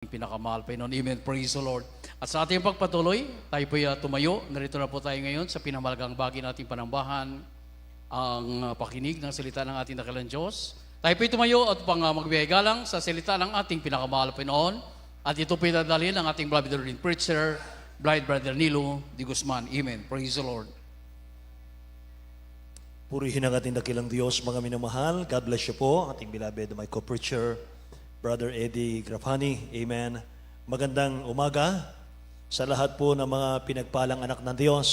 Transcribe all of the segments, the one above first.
Pinakamahal pa noon. Amen. Praise the Lord. At sa ating pagpatuloy, tayo po'y tumayo. Narito na po tayo ngayon sa pinamalagang bagay nating panambahan, ang pakinig ng salita ng ating dakilang Diyos. Tayo po'y tumayo at upang magbigay galang sa salita ng ating pinakamahal pa noon. At ito po'y dadalhin ng ating beloved Lord preacher, Blind Brother Nilo Di Guzman. Amen. Praise the Lord. Purihin ang ating dakilang Diyos, mga minamahal. God bless you po, ating beloved, my co-preacher, Brother Eddie Grafani. Amen. Magandang umaga sa lahat po ng mga pinagpalang anak ng Diyos.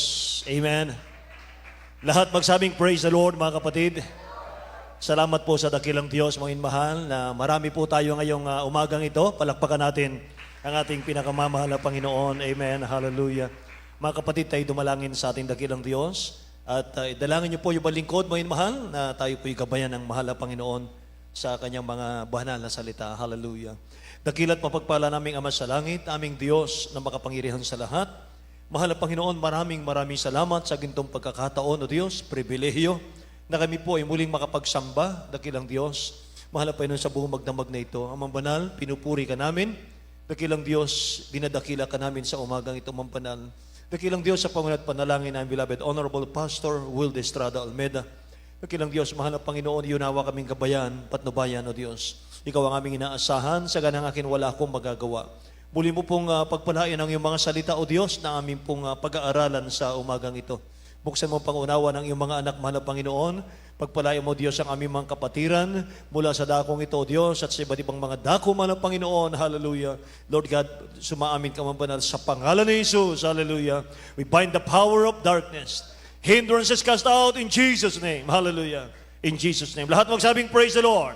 Amen. Lahat magsabing praise the Lord, mga kapatid. Salamat po sa dakilang Diyos, mga inmahal, na marami po tayo ngayong umagang ito. Palakpakan natin ang ating pinakamamahal na Panginoon. Amen. Hallelujah. Mga kapatid, tayo dumalangin sa ating dakilang Diyos. At idalangin niyo po yung balingkod, mga inmahal, na tayo po'y gabayan ng mahal na Panginoon sa kanyang mga banal na salita. Hallelujah. Dakilat mapagpala naming Ama sa langit, aming Diyos na makapangyarihan sa lahat. Mahal na Panginoon, maraming salamat sa gintong pagkakataon, O Diyos, pribilehiyo, na kami po ay muling makapagsamba, dakilang Diyos. Mahal na Panginoon, sa buong magdamag na ito, Amang Banal, pinupuri ka namin. Dakilang Diyos, dinadakila ka namin sa umagang ito, Amang Banal. Dakilang Diyos, sa pangunat panalangin ng beloved Honorable Pastor Will de Estrada Almeda. Dakilang Diyos, mahal na Panginoon, yunawa kaming gabayan, patnubayan, O Diyos. Ikaw ang aming inaasahan, sa ganang akin wala akong magagawa. Muli mo pong pagpalain ang iyong mga salita, O Diyos, na aming pong pag-aaralan sa umagang ito. Buksan mo pangunawa ng iyong mga anak, mahal na Panginoon. Pagpalain mo, Diyos, ang aming mga kapatiran mula sa dakong ito, O Diyos, at sa iba't ibang mga dako, mahal na Panginoon. Hallelujah. Lord God, sumaamin ka, Banal, sa pangalan ni Jesus. Hallelujah. We bind the power of darkness. Hindrances cast out in Jesus' name. Hallelujah. In Jesus' name. Lahat magsabing praise the Lord.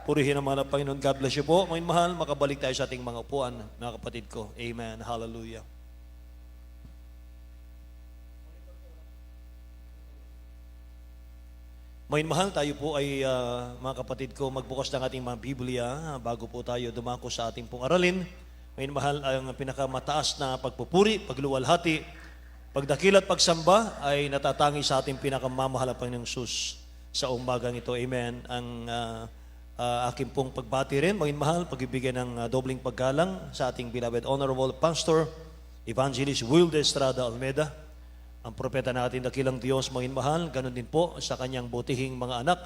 Purihin ang mga Panginoon. God bless you po. Mga mahal, makabalik tayo sa ating mga upuan, mga kapatid ko. Amen. Hallelujah. Mga mahal, tayo po ay, mga kapatid ko, magbukas ng ating mga Biblia bago po tayo dumako sa ating pong aralin. Mga mahal, ang pinakamataas na pagpupuri, pagluwalhati, pagdakil at pagsamba ay natatangi sa ating pinakamamahal na Panginoong Sus sa umagang ito. Amen. Ang aking pong pagbati rin, mga mahal, pag-ibigay ng dobling paggalang sa ating beloved Honorable Pastor, Evangelist Will de Estrada Almeda, ang propeta na ating dakilang Diyos, mga mahal, ganun din po sa kanyang butihing mga anak,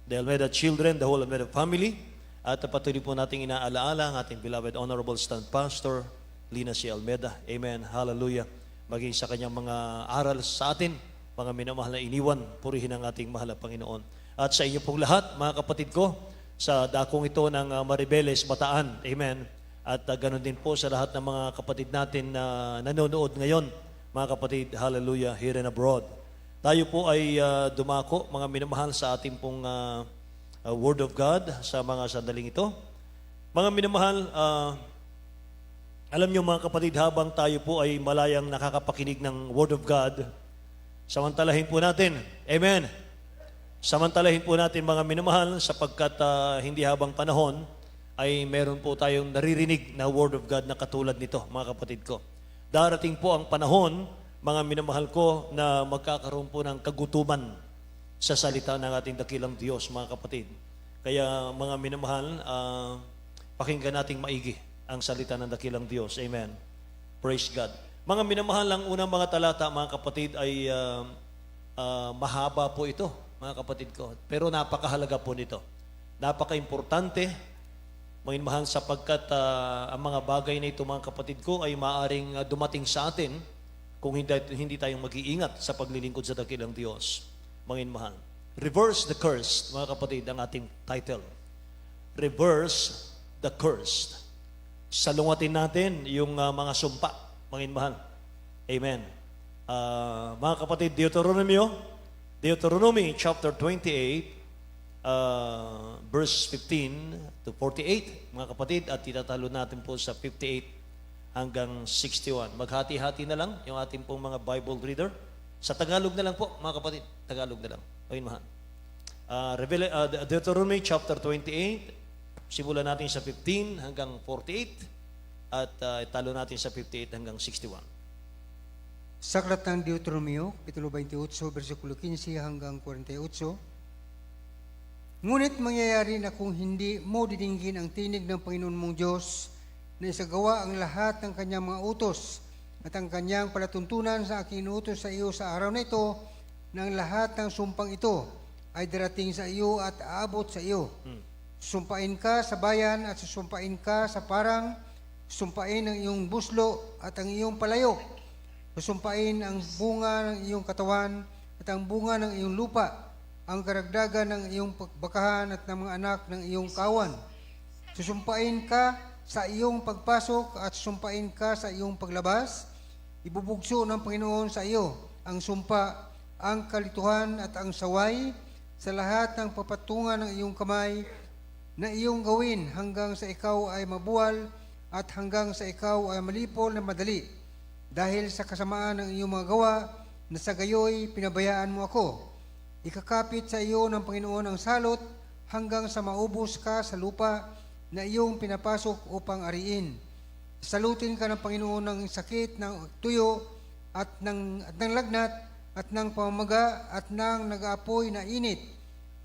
the Almeda children, the whole Almeda family, at patuloy po nating inaalaala ang ating beloved Honorable Stand Pastor, Lina C. Almeda. Amen. Hallelujah. Maging sa kanyang mga aral sa atin, mga minamahal na iniwan, purihin ang ating mahal na Panginoon. At sa inyo pong lahat, mga kapatid ko, sa dakong ito ng Maribeles, Bataan, amen. At ganun din po sa lahat ng mga kapatid natin na nanonood ngayon, mga kapatid, hallelujah, here and abroad. Tayo po ay dumako, mga minamahal, sa ating pong Word of God sa mga sandaling ito. Mga minamahal, alam niyo mga kapatid, habang tayo po ay malayang nakakapakinig ng Word of God, samantalahin po natin, amen. Samantalahin po natin, mga minamahal, sapagkat hindi habang panahon ay meron po tayong naririnig na Word of God na katulad nito, mga kapatid ko. Darating po ang panahon, mga minamahal ko, na magkakaroon po ng kagutuman sa salita ng ating dakilang Diyos, mga kapatid. Kaya mga minamahal, pakinggan nating maigi ang salita ng dakilang Diyos. Amen. Praise God. Mga minamahal, ang unang mga talata, mga kapatid, ay mahaba po ito, mga kapatid ko. Pero napakahalaga po nito. Napaka-importante, mga minamahal, sapagkat ang mga bagay na ito, mga kapatid ko, ay maaring dumating sa atin kung hindi tayong mag-iingat sa paglilingkod sa dakilang Diyos. Mga minamahal. Reverse the curse, mga kapatid, ang ating title. Reverse the curse. Salungatin natin yung mga sumpa, mga inmahal. Amen. Mga kapatid, Deuteronomy chapter 28, verse 15 to 48, mga kapatid, at itatalo natin po sa 58 hanggang 61. Maghati-hati na lang yung ating pong mga Bible reader. Sa Tagalog na lang po, mga kapatid. Tagalog na lang. Mga inmahal. Deuteronomy chapter 28, simulan natin sa 15 hanggang 48 at italo natin sa 58 hanggang 61. Sa aklat ng Deuteronomio, Kapitulo 28, versikulo 15 hanggang 48. Ngunit mangyayari na kung hindi mo didinggin ang tinig ng Panginoon mong Diyos na isagawa ang lahat ng kanyang mga utos at ang kanyang palatuntunan sa aking inuutos sa iyo sa araw na ito, ng lahat ng sumpang ito ay darating sa iyo at aabot sa iyo. Susumpain ka sa bayan at susumpain ka sa parang, susumpain ang iyong buslo at ang iyong palayok. Susumpain ang bunga ng iyong katawan at ang bunga ng iyong lupa, ang karagdagan ng iyong bakahan at ng mga anak ng iyong kawan. Susumpain ka sa iyong pagpasok at susumpain ka sa iyong paglabas. Ibubugso ng Panginoon sa iyo ang sumpa, ang kalituhan at ang saway sa lahat ng papatungan ng iyong kamay na iyong gawin hanggang sa ikaw ay mabuwal at hanggang sa ikaw ay malipol na madali. Dahil sa kasamaan ng iyong mga gawa na sa gayoy pinabayaan mo ako. Ikakapit sa iyo ng Panginoon ang salot hanggang sa maubos ka sa lupa na iyong pinapasok upang ariin. Salutin ka ng Panginoon ng sakit ng tuyo at ng lagnat at ng pamamaga at ng nag-aapoy na init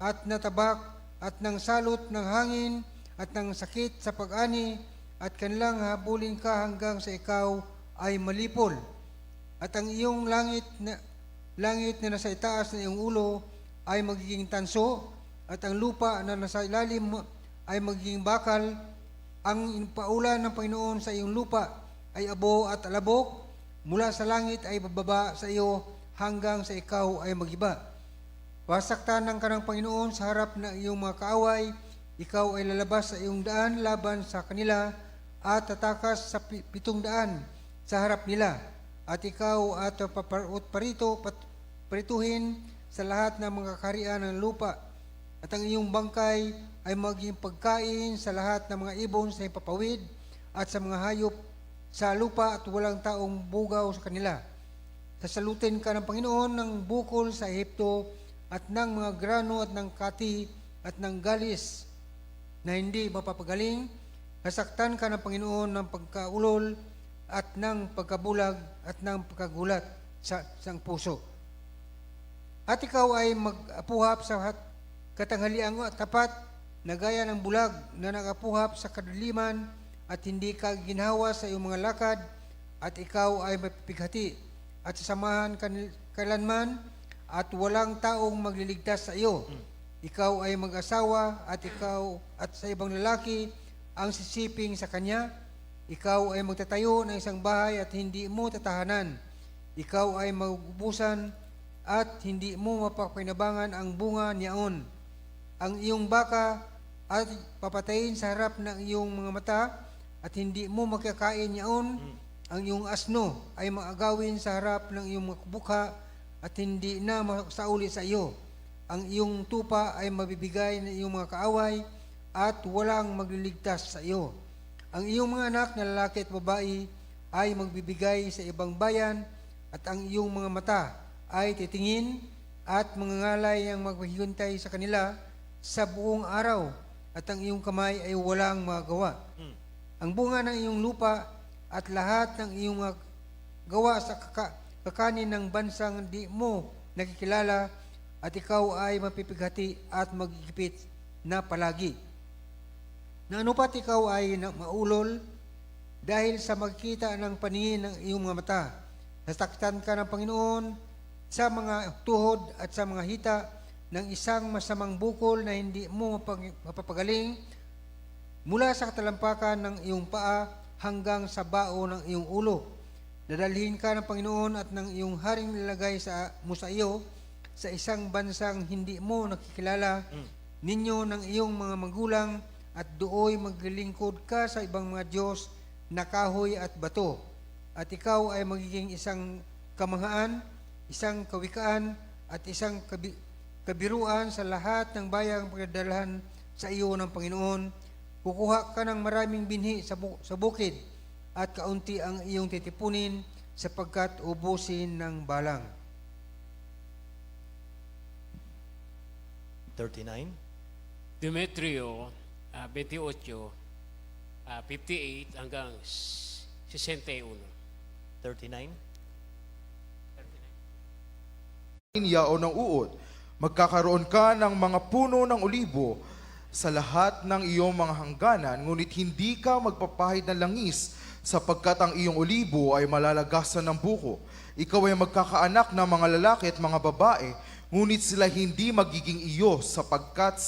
at na tabak at ng salot ng hangin at ng sakit sa pag-ani at kanilang habulin ka hanggang sa ikaw ay malipol. At ang iyong langit na nasa itaas ng iyong ulo ay magiging tanso at ang lupa na nasa ilalim ay magiging bakal. Ang paulan ng Panginoon sa iyong lupa ay abo at alabok. Mula sa langit ay bababa sa iyo hanggang sa ikaw ay magiba. Pasaktan ng kanang Panginoon sa harap ng iyong mga kaaway. Ikaw ay lalabas sa iyong daan laban sa kanila at tatakas sa 700 sa harap nila. At ikaw at parituhin sa lahat ng mga kaharian ng lupa. At ang iyong bangkay ay maging pagkain sa lahat ng mga ibon sa ipapawid at sa mga hayop sa lupa at walang taong bugaw sa kanila. Sasalutin ka ng Panginoon ng bukol sa Ehipto at ng mga grano at ng kati at ng galis na hindi mapapagaling. Nasaktan ka ng Panginoon ng pagkaulol at ng pagkabulag at ng pagkagulat sa isang puso. At ikaw ay mag-apuhap sa katanghaliang tapat na gaya ng bulag na nag-apuhap sa kadiliman at hindi ka ginhawa sa iyong mga lakad at ikaw ay mapipighati at sasamahan kailanman at walang taong magliligtas sa iyo. Ikaw ay mag-asawa at ikaw at sa ibang lalaki ang sisiping sa kanya. Ikaw ay magtatayo ng isang bahay at hindi mo tatahanan. Ikaw ay magubusan at hindi mo mapapakinabangan ang bunga niyaon. Ang iyong baka at papatayin sa harap ng iyong mga mata at hindi mo makakain niyaon. Ang iyong asno ay maagawin sa harap ng iyong mga bukha at hindi na masauli sa iyo. Ang iyong tupa ay mabibigay ng iyong mga kaaway at walang magliligtas sa iyo. Ang iyong mga anak na lalaki at babae ay magbibigay sa ibang bayan at ang iyong mga mata ay titingin at mangangalay ang maghihiwantay sa kanila sa buong araw at ang iyong kamay ay walang magawa. Ang bunga ng iyong lupa at lahat ng iyong mga gawa sa kakanin ng bansang di mo nakikilala at ikaw ay mapipighati at magigipit na palagi. Na ano pat ikaw ay maulol dahil sa magkita ng paningin ng iyong mga mata. Nasaktan ka ng Panginoon sa mga tuhod at sa mga hita ng isang masamang bukol na hindi mo mapapagaling mula sa katalampakan ng iyong paa hanggang sa bao ng iyong ulo. Dadalhin ka ng Panginoon at ng iyong haring nilagay mo sa iyo sa isang bansang hindi mo nakikilala ninyo ng iyong mga magulang at dooy maglilingkod ka sa ibang mga Diyos na kahoy at bato. At ikaw ay magiging isang kamahaan, isang kawikaan at isang kabiruan sa lahat ng bayang pagdadalhan sa iyo ng Panginoon. Kukuha ka ng maraming binhi sa bukid at kaunti ang iyong titipunin sapagkat ubusin ng balang. 39. Demetrio 28, 58 hanggang 61. 39. Yaon ng uod. Magkakaroon ka ng mga puno ng olibo sa lahat ng iyong mga hangganan, ngunit hindi ka magpapahid ng langis, sapagkat ang iyong olibo ay malalagasan ng buko. Ikaw ay magkakaanak ng mga lalaki at mga babae, ngunit sila hindi magiging iyo, sapagkat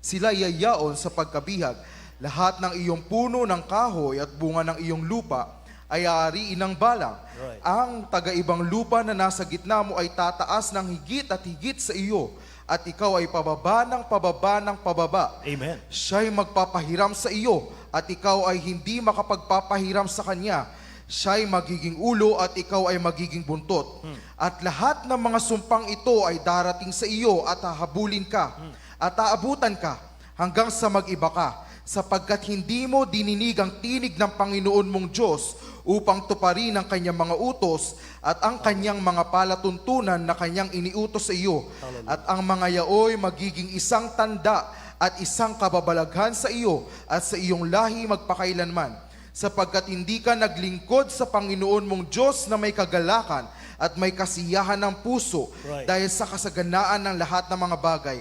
sila yayaon sa pagkabihag. Lahat ng iyong puno ng kahoy at bunga ng iyong lupa ay aariin ng balang. Right. Ang taga-ibang lupa na nasa gitna mo ay tataas ng higit at higit sa iyo, at ikaw ay pababa ng pababa ng pababa. Amen. Siya'y magpapahiram sa iyo, at ikaw ay hindi makapagpapahiram sa kanya. Siya'y magiging ulo, at ikaw ay magiging buntot. At lahat ng mga sumpang ito ay darating sa iyo, at hahabulin ka, at aabutan ka, hanggang sa mag-iba ka, sapagkat hindi mo dininig ang tinig ng Panginoon mong Diyos upang tuparin ang kanyang mga utos at ang kanyang mga palatuntunan na kanyang iniutos sa iyo. At ang mga yaoy magiging isang tanda at isang kababalaghan sa iyo at sa iyong lahi magpakailanman, sapagkat hindi ka naglingkod sa Panginoon mong Diyos na may kagalakan at may kasiyahan ng puso, Right. dahil sa kasaganaan ng lahat ng mga bagay.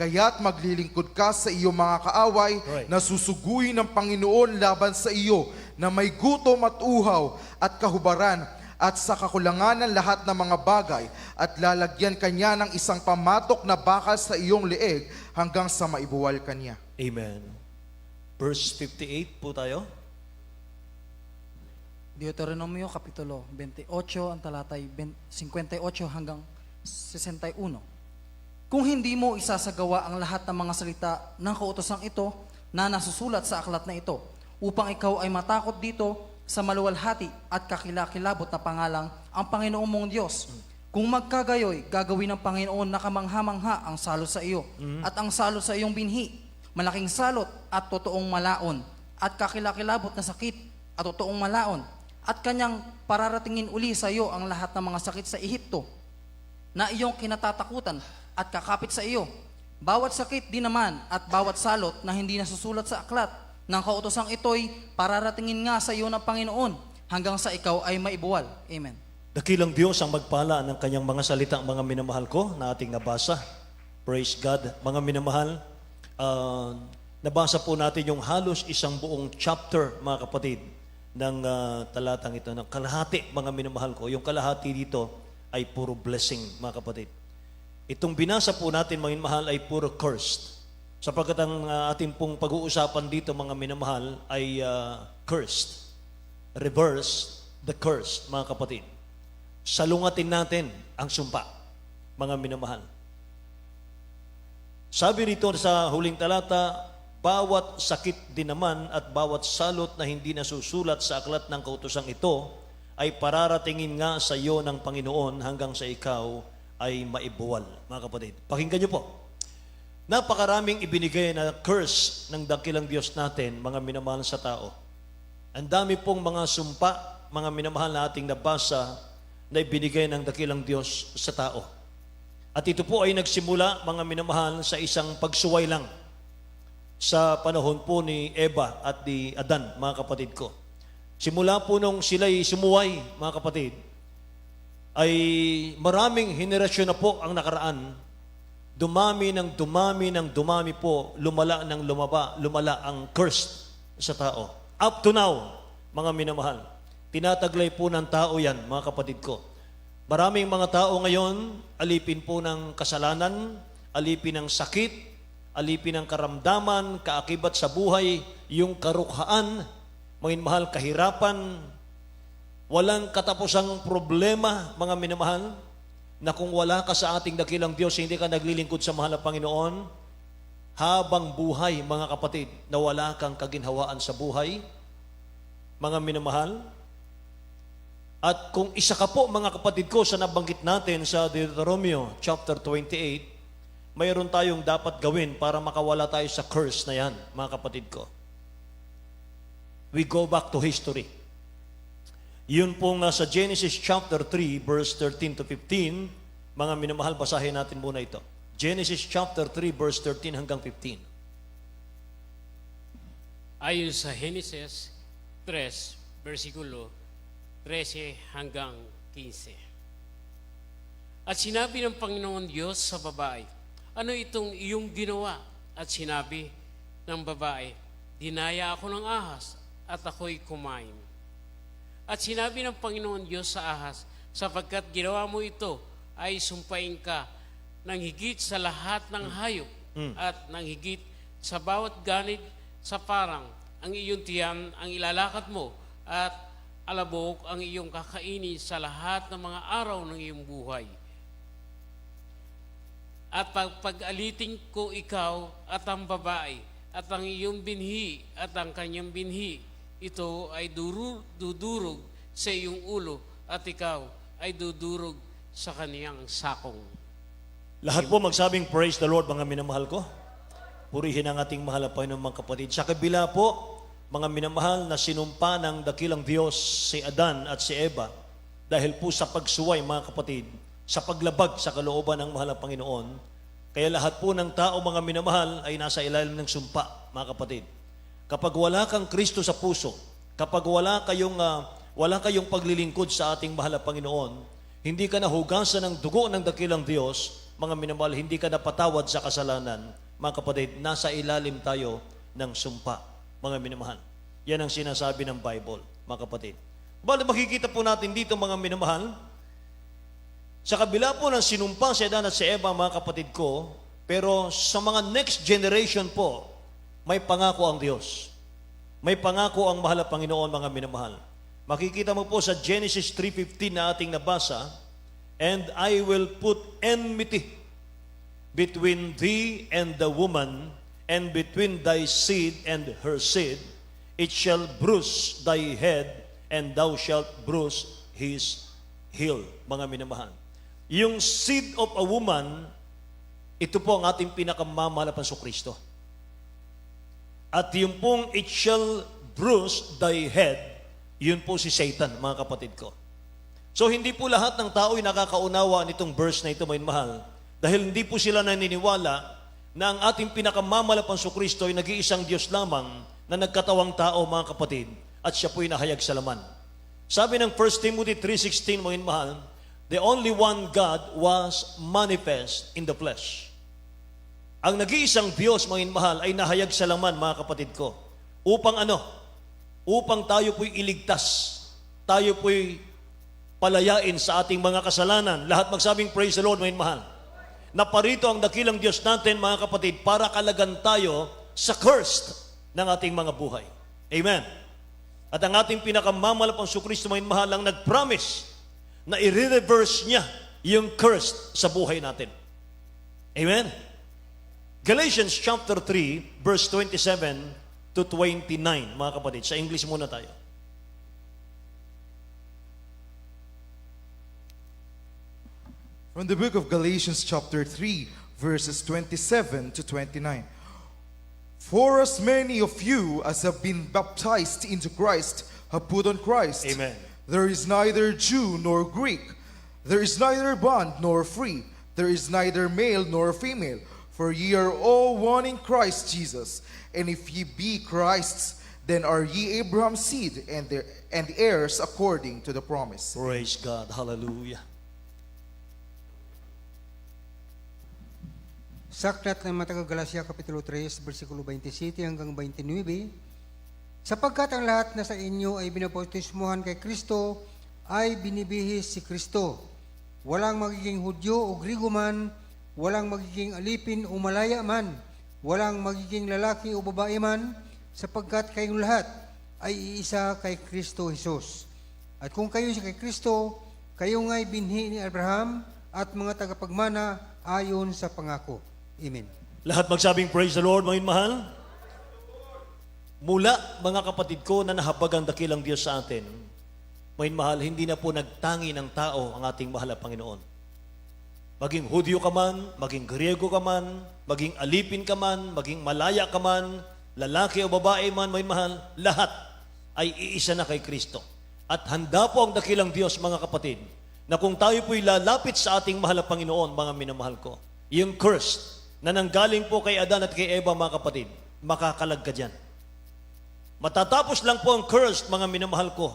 Kaya't maglilingkod ka sa iyong mga kaaway, Right. na susuguin ng Panginoon laban sa iyo, na may gutom at uhaw at kahubaran, at sa kakulangan ng lahat ng mga bagay, at lalagyan kanya ng isang pamatok na bakal sa iyong leeg hanggang sa maibuwal kanya. Amen. Verse 58 po tayo. Deuteronomio Kapitulo 28, ang talatay 58 hanggang 61. Kung hindi mo isasagawa ang lahat ng mga salita ng kautosang ito na nasusulat sa aklat na ito, upang ikaw ay matakot dito sa maluwalhati at kakilakilabot na pangalang ang Panginoong mong Diyos. Kung magkagayoy, gagawin ng Panginoon na kamangha-mangha ang salot sa iyo at ang salot sa iyong binhi, malaking salot at totoong malaon, at kakilakilabot na sakit at totoong malaon, at kanyang pararatingin uli sa iyo ang lahat ng mga sakit sa Ehipto na iyong kinatatakutan at kakapit sa iyo. Bawat sakit din naman at bawat salot na hindi nasusulat sa aklat ng kautosang ito'y pararatingin nga sa iyo ng Panginoon hanggang sa ikaw ay maibuwal. Amen. Dakilang Diyos ang magpala ng kanyang mga salita, mga minamahal ko, na ating nabasa. Praise God. Mga minamahal, nabasa po natin yung halos isang buong chapter, mga kapatid, ng talatang ito. Ng kalahati, mga minamahal ko. Yung kalahati dito ay puro blessing, mga kapatid. Itong binasa po natin, mga minamahal, ay puro cursed. Sapagkat ang ating pong pag-uusapan dito, mga minamahal, ay cursed. Reverse the curse, mga kapatid. Salungatin natin ang sumpa, mga minamahal. Sabi rito sa huling talata, bawat sakit din naman at bawat salot na hindi nasusulat sa aklat ng kautosang ito ay pararatingin nga sa iyo ng Panginoon hanggang sa ikaw ay maibuwal. Mga kapatid, pakinggan niyo po. Napakaraming ibinigay na curse ng dakilang Diyos natin, mga minamahal sa tao. Ang dami pong mga sumpa, mga minamahal na ating nabasa, na ibinigay ng dakilang Diyos sa tao. At ito po ay nagsimula, mga minamahal, sa isang pagsuway lang sa panahon po ni Eva at ni Adan, mga kapatid ko. Simula po nung sila'y sumuway, mga kapatid, ay maraming henerasyon na po ang nakaraan. Dumami ng dumami po, lumala ang curse sa tao. Up to now, mga minamahal, tinataglay po ng tao yan, mga kapatid ko. Maraming mga tao ngayon, alipin po ng kasalanan, alipin ng sakit, alipin ng karamdaman, kaakibat sa buhay, yung karukhaan, mga minamahal, kahirapan, walang katapusang problema, mga minamahal, na kung wala ka sa ating dakilang Diyos, hindi ka naglilingkod sa mahal na Panginoon, habang buhay, mga kapatid, na wala kang kaginhawaan sa buhay, mga minamahal. At kung isa ka po, mga kapatid ko, sa nabanggit natin sa Deuteronomio chapter 28, mayroon tayong dapat gawin para makawala tayo sa curse na yan, mga kapatid ko. We go back to history. Yun po nga sa Genesis chapter 3, verse 13 to 15, mga minamahal, basahin natin muna ito. Genesis chapter 3, verse 13 hanggang 15. Ayon sa Genesis 3, versikulo 13 hanggang 15. At sinabi ng Panginoon Diyos sa babae, ano itong iyong ginawa? At sinabi ng babae, dinaya ako ng ahas at ako'y kumain. At sinabi ng Panginoon Diyos sa ahas, sapagkat ginawa mo ito, ay sumpain ka ng higit sa lahat ng hayop at ng higit sa bawat ganid sa parang. Ang iyong tiyan ang ilalakad mo at alabok ang iyong kakainin sa lahat ng mga araw ng iyong buhay. At pag-alitin ko ikaw at ang babae at ang iyong binhi at ang kanyang binhi, ito ay dudurog sa iyong ulo at ikaw ay dudurog sa kaniyang sakong. Lahat po magsabing praise the Lord, mga minamahal ko. Purihin ang ating mahal na Panginoon, mga kapatid. Sa kabila po, mga minamahal, na sinumpa ng dakilang Diyos si Adan at si Eva dahil po sa pagsuway, mga kapatid, sa paglabag sa kalooban ng mahal na Panginoon. Kaya lahat po ng tao, mga minamahal, ay nasa ilalim ng sumpa, mga kapatid. Kapag wala kang Kristo sa puso, kapag wala kayong paglilingkod sa ating mahal na Panginoon, hindi ka nahugasan ng dugo ng dakilang Diyos, mga minamahal, hindi ka napatawad sa kasalanan, mga kapatid, nasa ilalim tayo ng sumpa, mga minamahal. Yan ang sinasabi ng Bible, mga kapatid. Bali, makikita po natin dito, mga minamahal, sa kabila po ng sinumpa si Adan at si Eva, mga kapatid ko, pero sa mga next generation po, may pangako ang Diyos. May pangako ang mahal na Panginoon, mga minamahal. Makikita mo po sa Genesis 3:15 na ating nabasa, and I will put enmity between thee and the woman, and between thy seed and her seed. It shall bruise thy head, and thou shalt bruise his heel. Mga minamahal. Yung seed of a woman, ito po ang ating pinakamamahal na Kristo. At yung pong it shall bruise thy head, yun po si Satan, mga kapatid ko. So hindi po lahat ng tao ay nakakaunawa nitong verse na ito, mga mahal. Dahil hindi po sila naniniwala na ang ating pinakamamahal na Kristo ay nag-iisang Diyos lamang na nagkatawang tao, mga kapatid, at siya po ay nahayag sa laman. Sabi ng 1 Timothy 3:16, mga mahal, the only one God was manifest in the flesh. Ang nag-iisang Diyos, mga mahal, ay nahayag sa laman, mga kapatid ko. Upang ano? Upang tayo po'y iligtas. Tayo po'y palayain sa ating mga kasalanan. Lahat magsabing praise the Lord, mga mahal. Naparito ang dakilang Diyos natin, mga kapatid, para kalagan tayo sa cursed ng ating mga buhay. Amen. At ang ating pinakamamahal na Kristo, mga mahal, ang nag-promise na i-reverse niya yung cursed sa buhay natin. Amen. Galatians chapter 3, verse 27 to 29, mga kapatid. Sa English muna tayo. From the book of Galatians chapter 3, verses 27 to 29. For as many of you as have been baptized into Christ have put on Christ. Amen. There is neither Jew nor Greek. There is neither bond nor free. There is neither male nor female. For ye are all one in Christ Jesus. And if ye be Christ's, then are ye Abraham's seed and heirs according to the promise. Praise God. Hallelujah. Sa aklat ng mga taga-Galacia, Kapitulo 3, versikulo 27 hanggang 29, sapagkat ang lahat na sa inyo ay binabautismuhan kay Kristo, ay binibihis si Kristo. Walang magiging Hudyo o Grigo man, walang magiging alipin o malaya man, walang magiging lalaki o babae man, sapagkat kayong lahat ay iisa kay Kristo Jesus. At kung kayo sa kay Kristo, kayo nga'y binhi ni Abraham at mga tagapagmana ayon sa pangako. Amen. Lahat magsabing praise the Lord, mga mahal. Mula, mga kapatid ko, na nahabag ang dakilang Diyos sa atin, mga mahal, hindi na po nagtangi ng tao ang ating mahal na Panginoon. Maging Hudyo ka man, maging Griego ka man, maging alipin ka man, maging malaya ka man, lalaki o babae man, mga mahal, lahat ay iisa na kay Kristo. At handa po ang dakilang Diyos, mga kapatid, na kung tayo po'y lalapit sa ating mahal na Panginoon, mga minamahal ko, yung cursed na nanggaling po kay Adan at kay Eva, mga kapatid, makakalag ka dyan. Matatapos lang po ang cursed, mga minamahal ko,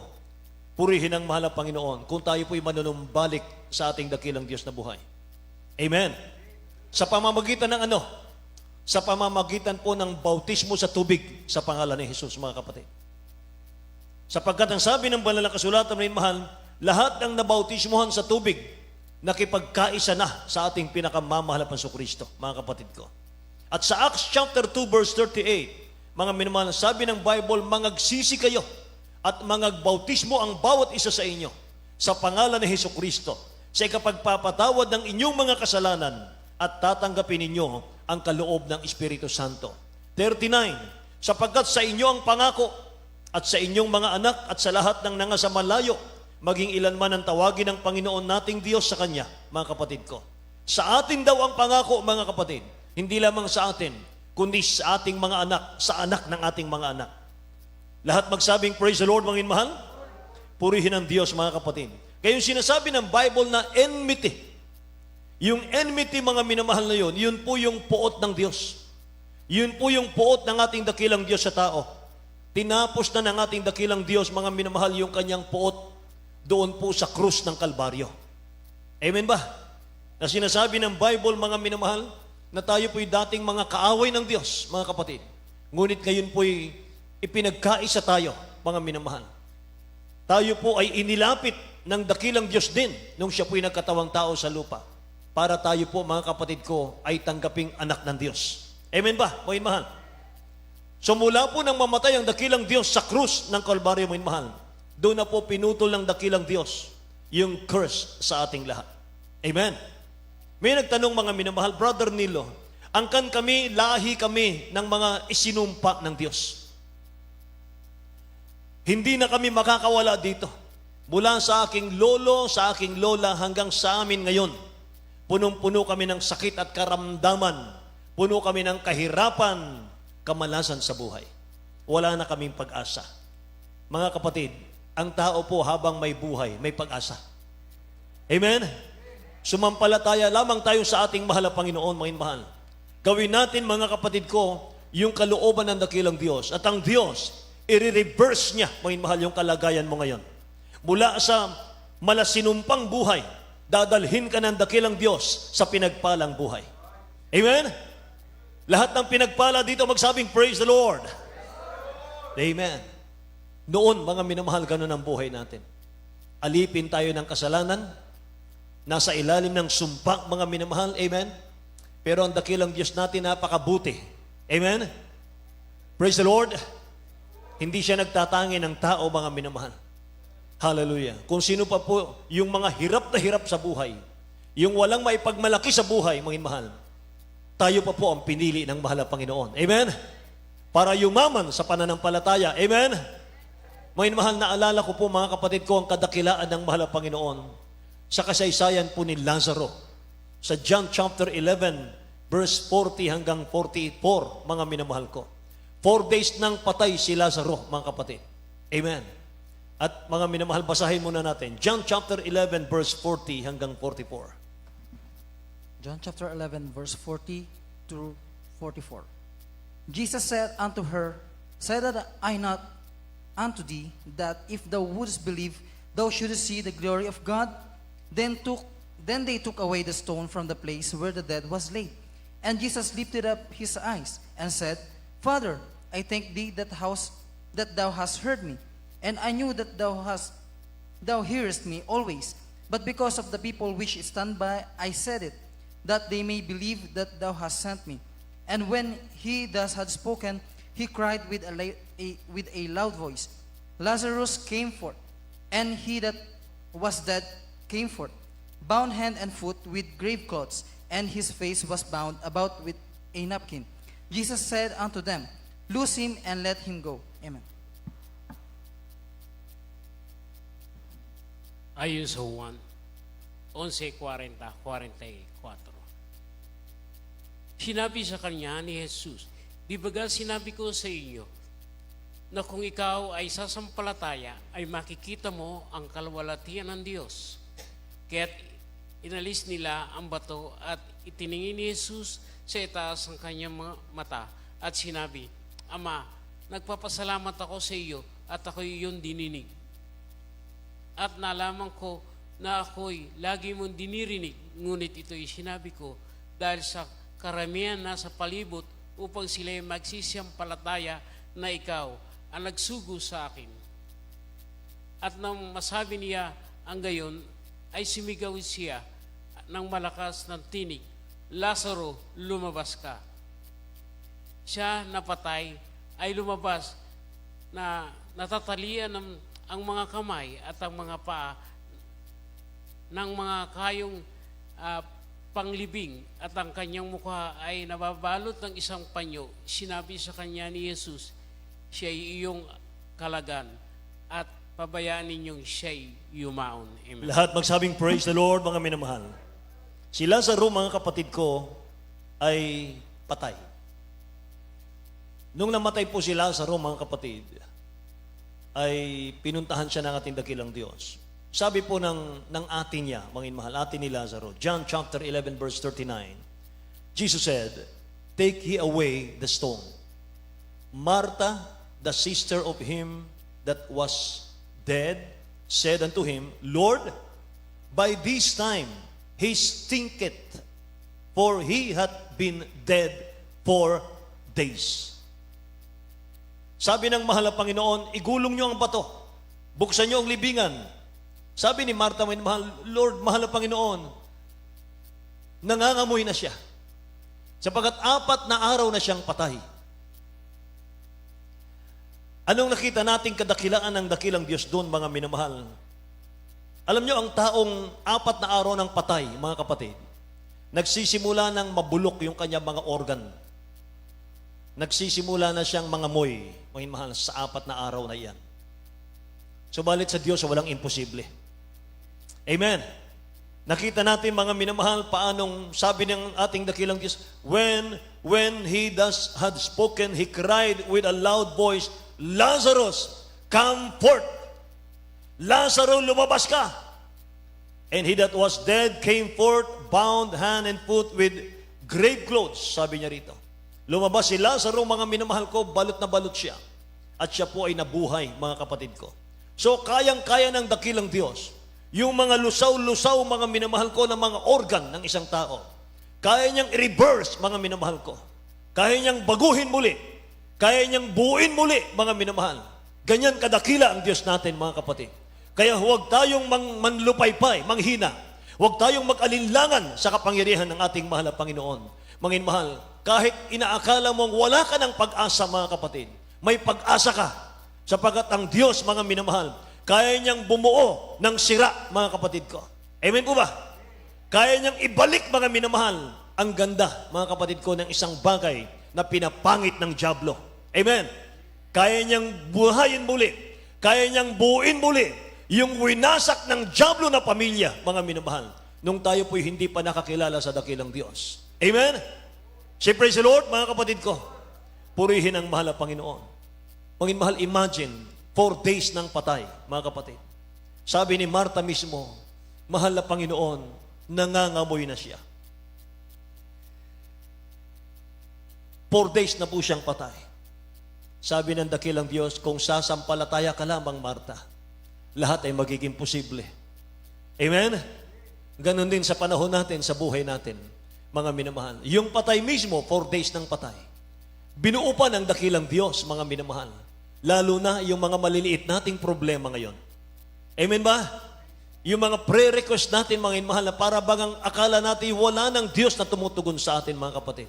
purihin ang mahal na Panginoon kung tayo po'y manunumbalik sa ating dakilang Diyos na buhay. Amen. Sa pamamagitan ng ano? Sa pamamagitan po ng bautismo sa tubig sa pangalan ni Jesus, mga kapatid. Sapagkat ang sabi ng banal na kasulatan, mga mahal, lahat ng nabautismohan sa tubig, nakipagkaisa na sa ating pinakamamahal na Kristo, mga kapatid ko. At sa Acts chapter 2 verse 38, mga minamahal, sabi ng Bible, mangagsisi kayo at mangagbautismo ang bawat isa sa inyo sa pangalan ni Kristo sa ikapagpapatawad ng inyong mga kasalanan at tatanggapin ninyo ang kaloob ng Espiritu Santo. 39, sapagkat sa inyo ang pangako at sa inyong mga anak at sa lahat ng nangasamalayo, maging ilan man ang tawagin ng Panginoon nating Diyos sa Kanya, mga kapatid ko. Sa atin daw ang pangako, mga kapatid, hindi lamang sa atin, kundi sa ating mga anak, sa anak ng ating mga anak. Lahat magsabing, praise the Lord, mga inmahal. Purihin ang Diyos, mga kapatid. Kaya yung sinasabi ng Bible na enmity, yung enmity, mga minamahal na yun po yung puot ng Diyos. Yun po yung puot ng ating dakilang Diyos sa tao. Tinapos na ng ating dakilang Diyos, mga minamahal, yung kanyang puot doon po sa krus ng Kalbaryo. Amen ba? Na sinasabi ng Bible, mga minamahal, na tayo po'y dating mga kaaway ng Diyos, mga kapatid. Ngunit ngayon po'y ipinagkaisa tayo, mga minamahal. Tayo po ay inilapit ng dakilang Diyos din nung siya po'y nagkatawang tao sa lupa. Para tayo po, mga kapatid ko, ay tanggaping anak ng Diyos. Amen ba, mga mahal? So mula po nang mamatay ang dakilang Diyos sa krus ng Kalbaryo, mga mahal, doon na po pinutol ng dakilang Diyos yung curse sa ating lahat. Amen. May nagtanong, mga minamahal, Brother Nilo, angkan kami, lahi kami ng mga isinumpa ng Diyos. Hindi na kami makakawala dito. Mula sa aking lolo, sa aking lola, hanggang sa amin ngayon, punong-puno kami ng sakit at karamdaman. Puno kami ng kahirapan, kamalasan sa buhay. Wala na kaming pag-asa. Mga kapatid, ang tao po habang may buhay, may pag-asa. Amen? Sumampalataya lamang tayo sa ating mahal na Panginoon, mga mahal. Gawin natin, mga kapatid ko, yung kalooban ng dakilang Diyos. At ang Diyos, i-reverse niya, mga mahal, yung kalagayan mo ngayon. Mula sa malasinumpang buhay, dadalhin ka ng dakilang Diyos sa pinagpalang buhay. Amen? Lahat ng pinagpala dito magsabing, praise the Lord. Amen. Noon, mga minamahal, ganun ang buhay natin. Alipin tayo ng kasalanan, nasa ilalim ng sumpa, mga minamahal. Amen? Pero ang dakilang Diyos natin napakabuti. Amen? Praise the Lord. Hindi siya nagtatangi ng tao, mga minamahal. Hallelujah. Kung sino pa po yung mga hirap na hirap sa buhay, yung walang maipagmalaki sa buhay, mga mahal, tayo pa po ang pinili ng mahal na Panginoon. Amen? Para yumaman sa pananampalataya. Amen? Mga mahal, naalala ko po, mga kapatid ko, ang kadakilaan ng mahal na Panginoon sa kasaysayan po ni Lazaro. Sa John chapter 11, verse 40 hanggang 44, mga minamahal ko. 4 days nang patay si Lazaro, mga kapatid. Amen. At mga minamahal, basahin muna natin. John chapter 11, verse 40 hanggang 44. John chapter 11, verse 40 through 44. Jesus said unto her, said that I not unto thee, that if thou wouldst believe, thou shouldst see the glory of God? Then they took away the stone from the place where the dead was laid. And Jesus lifted up his eyes and said, Father, I thank thee that thou hast heard me. And I knew that thou hearest me always. But because of the people which stand by, I said it, that they may believe that thou hast sent me. And when he thus had spoken, he cried with a loud voice, Lazarus came forth. And he that was dead came forth, bound hand and foot with grave clothes, and his face was bound about with a napkin. Jesus said unto them, Loose him and let him go. Amen. Ayon sa Juan 11:40-44. Sinabi sa kanya ni Jesus, di baga sinabi ko sa inyo, na kung ikaw ay sasampalataya, ay makikita mo ang kalwalhatian ng Diyos. Kaya't inalis nila ang bato at itiningin ni Jesus sa itaas ng kanyang mga mata at sinabi, Ama, nagpapasalamat ako sa iyo at ako'y iyong dininig. At nalaman ko na ako'y lagi mong dinirinig, ngunit ito'y sinabi ko dahil sa karamihan na sa palibot upang sila'y magsisiyampalataya na ikaw ang nagsugo sa akin. At nang masabi niya ang gayon, ay sumigaw siya ng malakas ng tinig, Lazaro, lumabas ka. Siya napatay ay lumabas na natatalian ang mga kamay at ang mga paa ng mga kayong panglibing at ang kanyang mukha ay nababalot ng isang panyo. Sinabi sa kanya ni Jesus, siya'y iyong kalagan at pabayaan ninyong siya'y yumaon. Amen. Lahat magsabing praise the Lord, mga minamahal. Si Lazaro, mga kapatid ko, ay patay. Nung namatay po si Lazaro, mga kapatid, ay pinuntahan siya ng ating dakilang Diyos. Sabi po ng ate niya, mga inmahal, ate ni Lazaro, John chapter 11 verse 39, Jesus said, "Take ye away the stone." Martha, the sister of him that was dead, said unto him, "Lord, by this time he stinketh, for he hath been dead 4 days." Sabi ng mahal na Panginoon, igulong niyo ang bato, buksan niyo ang libingan. Sabi ni Martha, mahal, Lord, mahal na Panginoon, nangangamoy na siya, sapagkat 4 na araw na siyang patay. Anong nakita nating kadakilaan ng dakilang Diyos doon, mga minamahal? Alam niyo, ang taong 4 na araw ng patay, mga kapatid, nagsisimula ng mabulok yung kanyang mga organ. Nagsisimula na siyang mangamoy, mga minamahal, sa 4 na araw na iyan. Subalit sa Diyos, walang imposible. Amen. Nakita natin, mga minamahal, paanong sabi ng ating dakilang Diyos, when he had spoken, he cried with a loud voice, "Lazarus, come forth! Lazarus, lumabas ka!" And he that was dead came forth, bound hand and foot with grave clothes. Sabi niya rito. Lumabas si Lazarus, mga minamahal ko, balot na balot siya. At siya po ay nabuhay, mga kapatid ko. So, kayang-kaya ng dakilang Diyos, yung mga lusaw-lusaw, mga minamahal ko, ng mga organ ng isang tao, kaya niyang i-reverse, mga minamahal ko. Kaya niyang baguhin muli. Kaya niyang buuin muli, mga minamahal. Ganyan kadakila ang Diyos natin, mga kapatid. Kaya huwag tayong manlupaypay, manghina. Huwag tayong mag-alinlangan sa kapangyarihan ng ating mahal na Panginoon. Mga mahal, kahit inaakala mong wala ka ng pag-asa, mga kapatid, may pag-asa ka. Sapagkat ang Diyos, mga minamahal, kaya niyang bumuo ng sira, mga kapatid ko. Amen po ba? Kaya niyang ibalik, mga minamahal, ang ganda, mga kapatid ko, ng isang bagay na pinapangit ng dyablo. Amen. Kaya niyang buhayin muli. Kaya niyang buuin muli yung winasak ng dyablo na pamilya, mga minamahal, nung tayo po'y hindi pa nakakilala sa dakilang Diyos. Amen? Say praise the Lord, mga kapatid ko. Purihin ang mahal na Panginoon. Mga mahal, imagine, 4 days ng patay, mga kapatid. Sabi ni Martha mismo, mahal na Panginoon, nangangamoy na siya. 4 days na po siyang patay. Sabi ng dakilang Diyos, kung sasampalataya ka lamang, Martha, lahat ay magiging posible. Amen? Ganon din sa panahon natin, sa buhay natin, mga minamahal. Yung patay mismo, 4 days ng patay. Binuo pa ng dakilang Diyos, mga minamahal. Lalo na yung mga maliliit nating problema ngayon. Amen ba? Yung mga prayer request natin, mga minamahal, na para bagang akala natin wala ng Diyos na tumutugon sa atin, mga kapatid.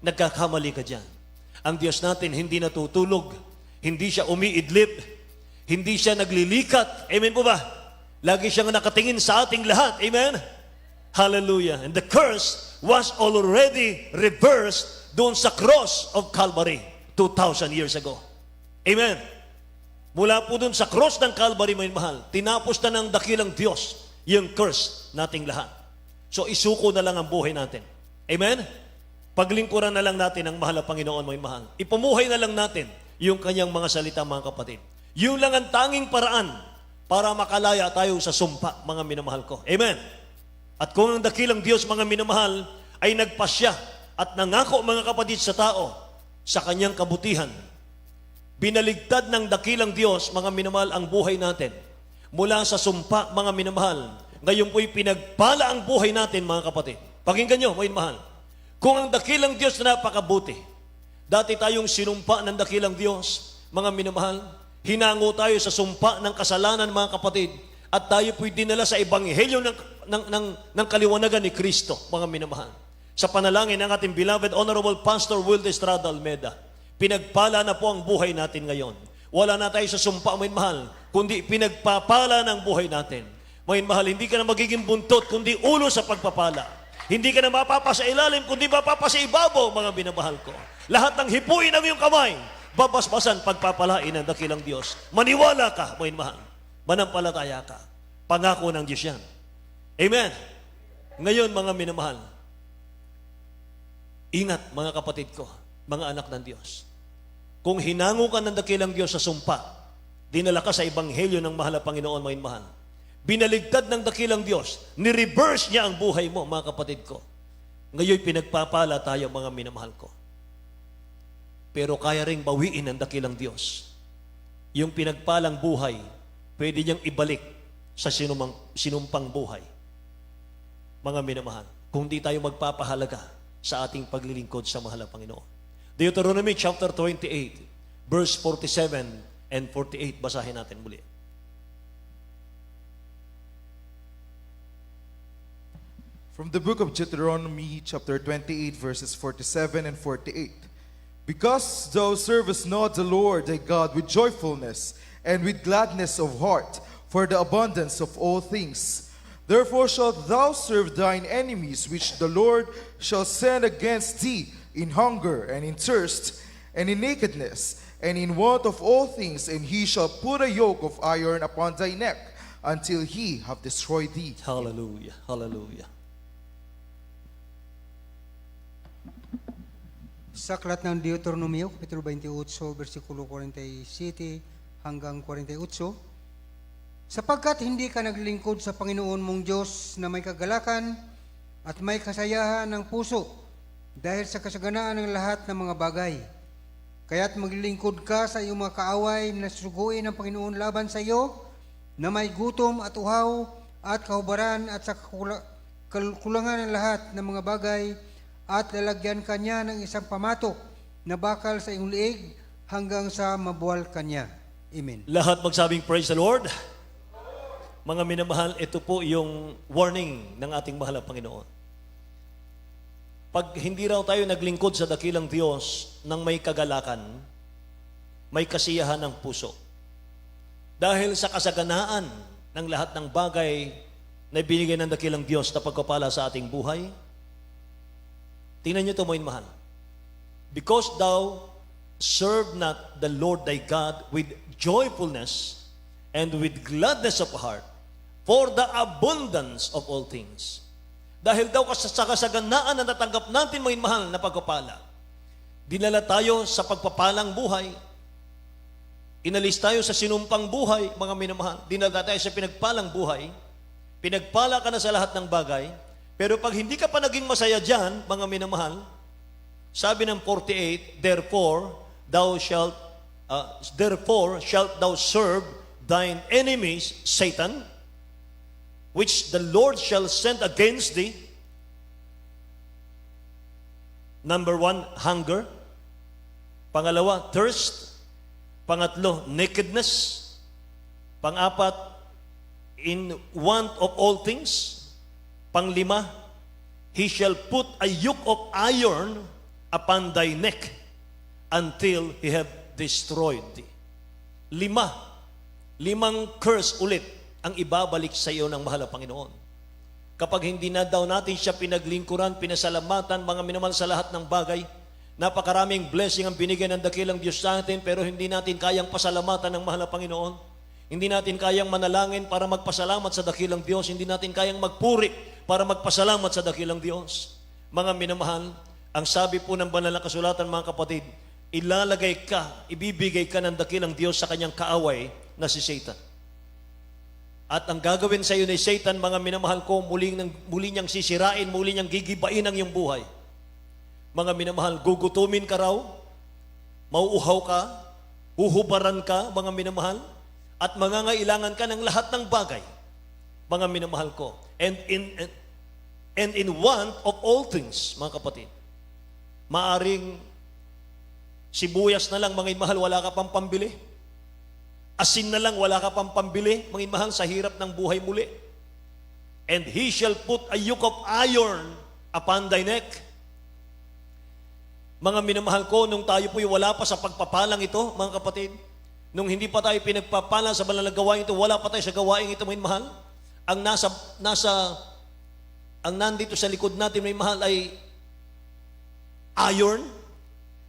Nagkakamali ka dyan. Ang Diyos natin hindi natutulog, hindi siya umiidlip, hindi siya naglilikat. Amen po ba? Lagi siyang nakatingin sa ating lahat. Amen? Hallelujah. And the curse was already reversed doon sa cross of Calvary 2,000 years ago. Amen. Mula po doon sa cross ng Calvary, may mahal, tinapos na ng dakilang Diyos yung curse nating lahat. So isuko na lang ang buhay natin. Amen? Paglingkuran na lang natin ang mahal na Panginoon, may mahal. Ipumuhay na lang natin yung kanyang mga salita, mga kapatid. Yun lang ang tanging paraan para makalaya tayo sa sumpa, mga minamahal ko. Amen? At kung ang dakilang Diyos, mga minamahal, ay nagpasya at nangako, mga kapatid, sa tao, sa kanyang kabutihan, binaligtad ng dakilang Diyos, mga minamahal, ang buhay natin. Mula sa sumpa, mga minamahal, ngayon po'y pinagpala ang buhay natin, mga kapatid. Pakinggan nyo, mga minamahal. Kung ang dakilang Diyos na napakabuti, dati tayong sinumpa ng dakilang Diyos, mga minamahal, hinango tayo sa sumpa ng kasalanan, mga kapatid, at tayo po'y dinala sa ebanghelyo ng kaliwanagan ni Kristo, mga minamahal. Sa panalangin ng ating beloved Honorable Pastor Will Estrada Almeda, pinagpala na po ang buhay natin ngayon. Wala na tayo sa sumpa, mga mahal, kundi pinagpapala ng buhay natin. Mga mahal, hindi ka na magiging buntot, kundi ulo sa pagpapala. Hindi ka na mapapasa ilalim, kundi mapapasa ibabaw, mga binamahal ko. Lahat ng hipuin ng iyong kamay, babasbasan pagpapalain ng dakilang Diyos. Maniwala ka, mga mahal. Manampalataya ka. Pangako ng Diyos yan. Amen. Ngayon, mga minamahal, ingat, mga kapatid ko, mga anak ng Diyos. Kung hinango ka ng dakilang Diyos sa sumpa, dinala ka sa ebanghelyo ng mahal na Panginoon, mga mahal. Binaligtad ng dakilang Diyos, ni-reverse niya ang buhay mo, mga kapatid ko. Ngayon, pinagpapala tayo, mga minamahal ko. Pero kaya ring bawiin ng dakilang Diyos. Yung pinagpalang buhay, pwede niyang ibalik sa sinumpang buhay. Mga minamahal, kung di tayo magpapahalaga sa ating paglilingkod sa mahal na Panginoon. Deuteronomy chapter 28, verse 47 and 48. Basahin natin muli. From the book of Deuteronomy, chapter 28, verses 47 and 48. Because thou servest not the Lord thy God with joyfulness and with gladness of heart, for the abundance of all things. Therefore shalt thou serve thine enemies, which the Lord shall send against thee in hunger and in thirst and in nakedness and in want of all things, and he shall put a yoke of iron upon thy neck until he have destroyed thee. Hallelujah, hallelujah. Sa aklat ng Deuteronomio, Kapitulo 28, versikulo 47 hanggang 48, sapagkat hindi ka naglingkod sa Panginoon mong Diyos na may kagalakan at may kasayahan ng puso dahil sa kasaganaan ng lahat ng mga bagay. Kaya't maglilingkod ka sa iyong mga kaaway na susuguin ng Panginoon laban sa iyo na may gutom at uhaw at kahubaran at sa kakulangan ng lahat ng mga bagay, at lalagyan ka niya ng isang pamatok na bakal sa iyong liig hanggang sa mabuwal ka niya. Amen. Lahat magsabing praise the Lord. Mga minamahal, ito po yung warning ng ating mahal na Panginoon. Pag hindi raw tayo naglingkod sa dakilang Diyos ng may kagalakan, may kasiyahan ng puso. Dahil sa kasaganaan ng lahat ng bagay na binigay ng dakilang Diyos na pagpapala sa ating buhay, tingnan niyo ito, mga mahal. Because thou serve not the Lord thy God with joyfulness and with gladness of heart for the abundance of all things. Dahil daw sa kasaganaan na natanggap natin, mga mahal, na pagpapala, dinala tayo sa pagpapalang buhay. Inalis tayo sa sinumpang buhay, mga minamahal. Dinala tayo sa pinagpalang buhay. Pinagpala ka na sa lahat ng bagay. Pero pag hindi ka pa naging masaya dyan, mga minamahal, sabi ng 48, therefore shalt thou serve thine enemies, Satan, which the Lord shall send against thee. Number 1, hunger. Pangalawa, thirst. Pangatlo, nakedness. Pang-apat, in want of all things. Panglima, he shall put a yoke of iron upon thy neck until he have destroyed thee. Limang curse ulit ang ibabalik sa iyo ng mahal na Panginoon. Kapag hindi na daw natin siya pinaglingkuran, pinasalamatan, mga minamahal, sa lahat ng bagay, napakaraming blessing ang binigay ng dakilang Diyos sa atin, pero hindi natin kayang pasalamatan ng mahal na Panginoon. Hindi natin kayang manalangin para magpasalamat sa dakilang Diyos. Hindi natin kayang magpuri para magpasalamat sa dakilang Diyos. Mga minamahal, ang sabi po ng banal na kasulatan, mga kapatid, ilalagay ka, ibibigay ka ng dakilang Diyos sa kanyang kaaway na si Satan. At ang gagawin sa iyo ni Satan, mga minamahal ko, muli niyang sisirain, muli niyang gigibain ang iyong buhay. Mga minamahal, gugutumin ka raw, mauuhaw ka, huhubaran ka, mga minamahal, at mangangailangan ka ng lahat ng bagay, mga minamahal ko. And in want of all things, mga kapatid. maaring sibuyas na lang, mga mahal, wala ka pang pambili. Asin na lang, wala ka pang pambili, mga mahal, sa hirap ng buhay muli. And he shall put a yoke of iron upon thy neck. Mga minamahal ko, nung tayo po'y wala pa sa pagpapalang ito, mga kapatid, nung hindi pa tayo pinagpapala sa banal na gawain ito, wala pa tayo sa gawain ito, mga mahal, ang nandito sa likod natin, mga mahal, ay iron.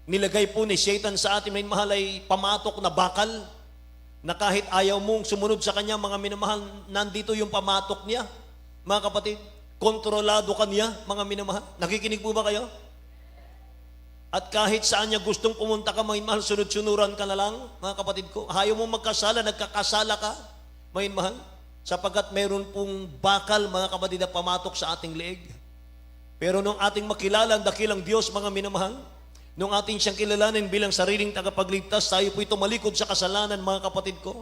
Nilagay po ni Satan sa atin, mga mahal, ay pamatok na bakal, na kahit ayaw mong sumunod sa kanya, mga minamahal, nandito yung pamatok niya. Mga kapatid, kontrolado ka niya, mga minamahal. Nakikinig po ba kayo? At kahit saan niya gustong pumunta ka, mga mahal, sunod-sunuran ka na lang, mga kapatid ko. Ayaw mo magkasala, nagkakasala ka, mga mahal, sapagkat meron pong bakal, mga kapatid, na pamatok sa ating leeg. Pero nung ating makilala ang dakilang Diyos, mga minamahal, nung ating siyang kilalanin bilang sariling tagapagligtas, tayo po'y tumalikod sa kasalanan, mga kapatid ko.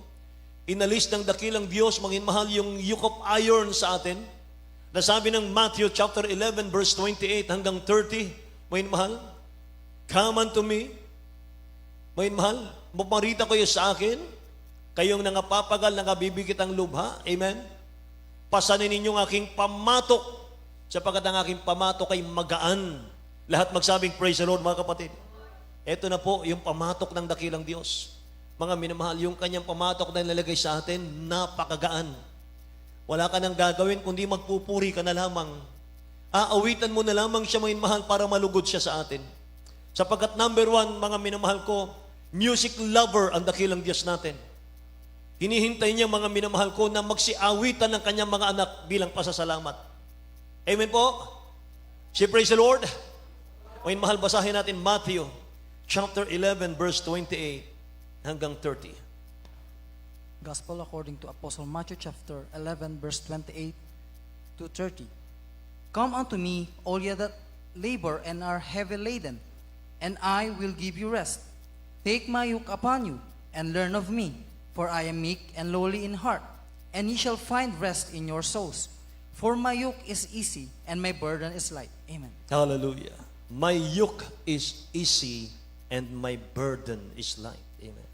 Inalis ng dakilang Diyos, mga mahal, yung yoke of iron sa atin. Nasabi ng Matthew chapter 11, verse 28 hanggang 30, mga mahal, come unto me, mga mahal, maparita kayo sa akin, kayong nangapapagal, nangabibigit ang lubha, amen? Pasanin ninyong aking pamatok, sapagkat ang aking pamatok ay magaan. Lahat magsabing, praise the Lord, mga kapatid. Ito na po yung pamatok ng dakilang Diyos. Mga minamahal, yung kanyang pamatok na nilagay sa atin, napakagaan. Wala ka nang gagawin, kundi magpupuri ka na lamang. Aawitan mo na lamang siya, mga minamahal, para malugod siya sa atin. Sapagkat number one, mga minamahal ko, music lover ang dakilang Diyos natin. Hinihintay niya, mga minamahal ko, na magsiawitan ng kanyang mga anak bilang pasasalamat. Amen po? Si praise the Lord. Mga minamahal, basahin natin Matthew chapter 11 verse 28 hanggang 30. Gospel according to Apostle Matthew chapter 11 verse 28 to 30. Come unto me, all ye that labor and are heavy laden, and I will give you rest. Take my yoke upon you, and learn of me, for I am meek and lowly in heart, and ye shall find rest in your souls. For my yoke is easy, and my burden is light. Amen. Hallelujah. My yoke is easy and my burden is light. Amen.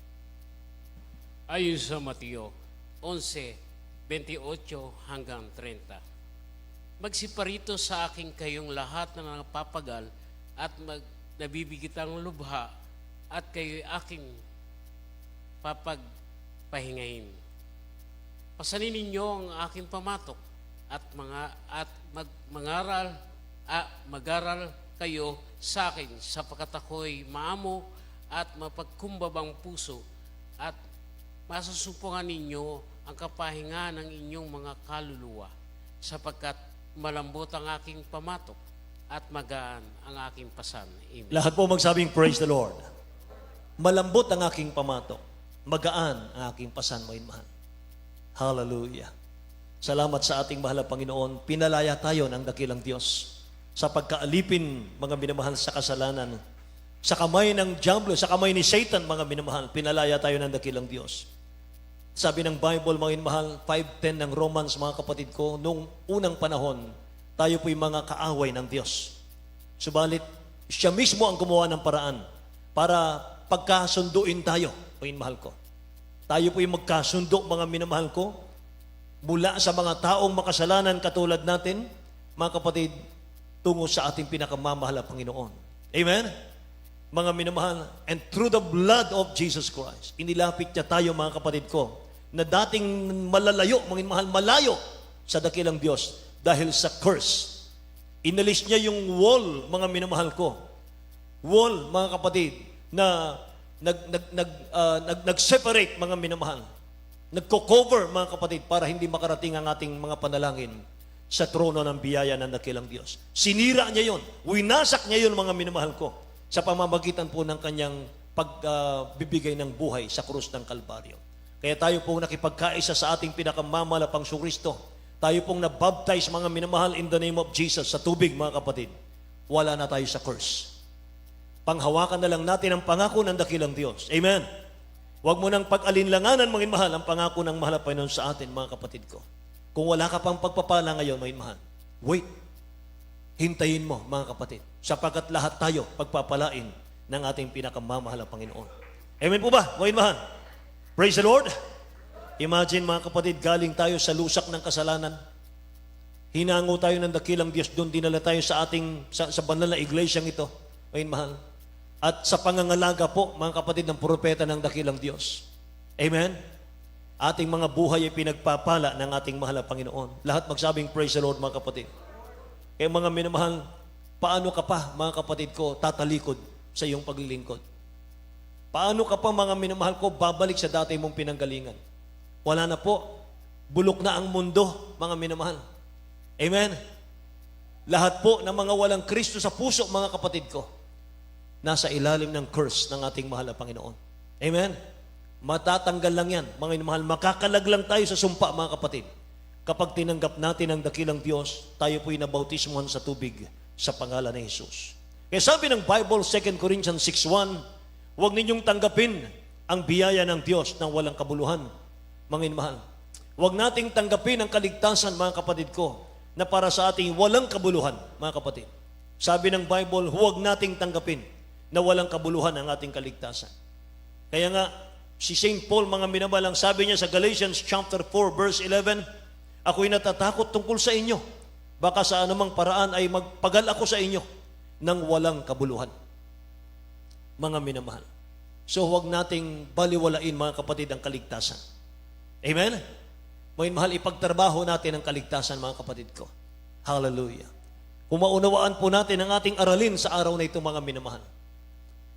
Ayon sa Mateo 11:28 hanggang 30. Magsiparito sa akin kayong lahat na napapagal at nabibigitang lubha, at kayo'y aking papagpahingahin. Pasanin ninyo ang aking pamatok at mag-aral kayo sa akin, sapagkat ako'y maamo at mapagkumbabang puso, at masusupungan ninyo ang kapahinga ng inyong mga kaluluwa, sapagkat malambot ang aking pamatok at magaan ang aking pasan. Amen. Lahat po magsabing praise the Lord. Malambot ang aking pamatok, magaan ang aking pasan, mga mahal. Hallelujah. Salamat sa ating mahal na Panginoon. Pinalaya tayo ng dakilang Diyos sa pagkaalipin, mga minamahal, sa kasalanan. Sa kamay ng diablo, sa kamay ni Satan, mga minamahal, pinalaya tayo ng dakilang Diyos. Sabi ng Bible, mga minamahal, 5:10 ng Romans, mga kapatid ko, nung unang panahon, tayo po'y mga kaaway ng Diyos. Subalit, siya mismo ang gumawa ng paraan para pagkasunduin tayo, mga minamahal ko. Tayo po'y magkasundo, mga minamahal ko, mula sa mga taong makasalanan katulad natin, mga kapatid, tungo sa ating pinakamamahal na Panginoon. Amen? Mga minamahal, and through the blood of Jesus Christ, inilapit niya tayo, mga kapatid ko, na dating malalayo, mga minamahal, malayo sa dakilang Diyos dahil sa curse. Inalis niya yung wall, mga minamahal ko. Wall, mga kapatid, na nag-separate, mga minamahal. Nagko-cover, mga kapatid, para hindi makarating ang ating mga panalangin sa trono ng biyaya ng dakilang Diyos. Sinira niya yon, winasak niya yon, mga minamahal ko, sa pamamagitan po ng kanyang pagbibigay ng buhay sa krus ng Kalbaryo. Kaya tayo pong nakipagkaisa sa ating pinakamamahal na Panginoong Kristo. Tayo pong nabaptize, mga minamahal, in the name of Jesus, sa tubig, mga kapatid. Wala na tayo sa curse. Panghawakan na lang natin ang pangako ng dakilang Diyos. Amen. Huwag mo nang pag-alinlanganan, mga mahal, ang pangako ng mahal na Panginoon sa atin, mga kapatid ko. Kung wala ka pang pagpapala ngayon, mga mahal, wait. Hintayin mo, mga kapatid, sapagkat lahat tayo pagpapalain ng ating pinakamamahal na Panginoon. Amen po ba, mga inmahan? Praise the Lord! Imagine, mga kapatid, galing tayo sa lusak ng kasalanan. Hinango tayo ng dakilang Diyos, doon dinala tayo sa sa banal na iglesyang ito, mga inmahan. At sa pangangalaga po, mga kapatid, ng propeta ng dakilang Diyos. Amen? Ating mga buhay ay pinagpapala ng ating mahal na Panginoon. Lahat magsabing praise the Lord, mga kapatid. Kaya mga minamahal, paano ka pa, mga kapatid ko, tatalikod sa iyong paglilingkod? Paano ka pa, mga minamahal ko, babalik sa dati mong pinanggalingan? Wala na po. Bulok na ang mundo, mga minamahal. Amen? Lahat po ng mga walang Kristo sa puso, mga kapatid ko, nasa ilalim ng curse ng ating mahal na Panginoon. Amen? Matatanggal lang yan, mga minamahal. Makakalag lang tayo sa sumpa, mga kapatid. Kapag tinanggap natin ang dakilang Diyos, tayo po'y nabautismuhan sa tubig sa pangalan ni Jesus. Kaya sabi ng Bible, 2 Corinthians 6:1, huwag ninyong tanggapin ang biyaya ng Diyos ng walang kabuluhan, mga inmahal. Huwag nating tanggapin ang kaligtasan, mga kapatid ko, na para sa ating walang kabuluhan, mga kapatid. Sabi ng Bible, huwag nating tanggapin na walang kabuluhan ang ating kaligtasan. Kaya nga, si St. Paul, mga minabalang, sabi niya sa Galatians chapter 4, verse 11, ako'y natatakot tungkol sa inyo. Baka sa anumang paraan ay magpagal ako sa inyo ng walang kabuluhan. Mga minamahal. So huwag nating baliwalain, mga kapatid, ang kaligtasan. Amen? Mga mahal, ipagtrabaho natin ang kaligtasan, mga kapatid ko. Hallelujah. Kung maunawaan po natin ang ating aralin sa araw na ito, mga minamahal,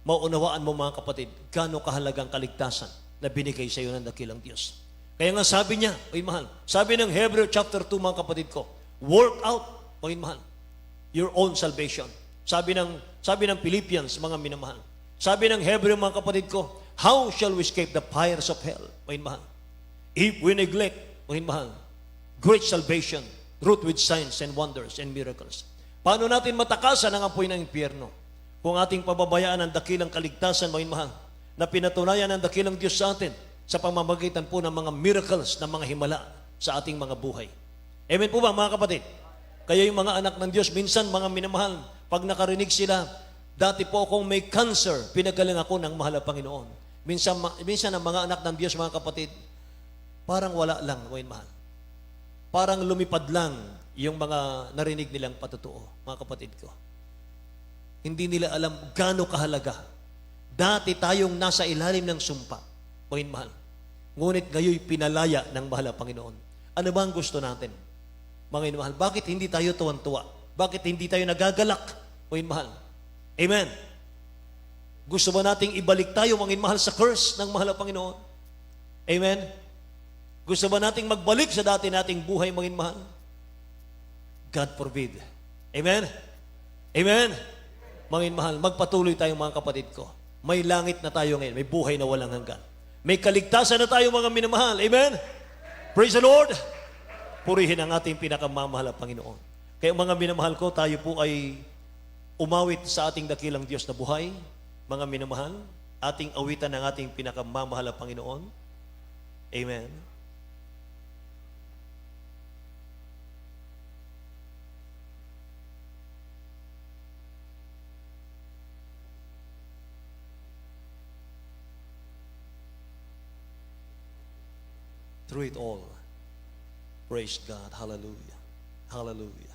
maunawaan mo, mga kapatid, gaano kahalagang kaligtasan na binigay sa iyo ng dakilang Diyos. Kaya nga sabi niya, oy mahal, sabi ng Hebrew chapter 2, mga kapatid ko, work out, oy mahal, your own salvation. Sabi ng Philippians, mga minamahal. Sabi ng Hebrew, mga kapatid ko, how shall we escape the fires of hell, oy mahal? If we neglect, oy mahal, great salvation, wrought with signs and wonders and miracles. Paano natin matakasan ang apoy ng impyerno? Kung ating pababayaan ang dakilang kaligtasan, oy mahal, na pinatunayan ng dakilang Diyos sa atin, sa pamamagitan po ng mga miracles, ng mga himala sa ating mga buhay. Amen po ba, mga kapatid? Kaya yung mga anak ng Diyos, minsan, mga minamahal, pag nakarinig sila, dati po akong may cancer, pinagaling ako ng mahal na Panginoon. Minsan ang mga anak ng Diyos, mga kapatid, parang wala lang, mahal. Parang lumipad lang yung mga narinig nilang patotoo, mga kapatid ko. Hindi nila alam gaano kahalaga. Dati tayong nasa ilalim ng sumpa, mahal. Ngunit ngayon pinalaya ng mahal na Panginoon. Ano ba ang gusto natin? Mga mahal, bakit hindi tayo tuwan-tuwa? Bakit hindi tayo nagagalak? Mga mahal. Amen. Gusto ba nating ibalik tayo, mga mahal, sa curse ng mahal na Panginoon? Amen. Gusto ba nating magbalik sa dati nating buhay, mga mahal? God forbid. Amen. Amen. Mga mahal, magpatuloy tayo, mga kapatid ko. May langit na tayo ngayon. May buhay na walang hanggan. May kaligtasan na tayo, mga minamahal. Amen? Praise the Lord! Purihin ang ating pinakamamahal na Panginoon. Kaya mga minamahal ko, tayo po ay umawit sa ating dakilang Diyos na buhay. Mga minamahal, ating awitan ng ating pinakamamahal na Panginoon. Amen? Through it all, praise God. Hallelujah. Hallelujah.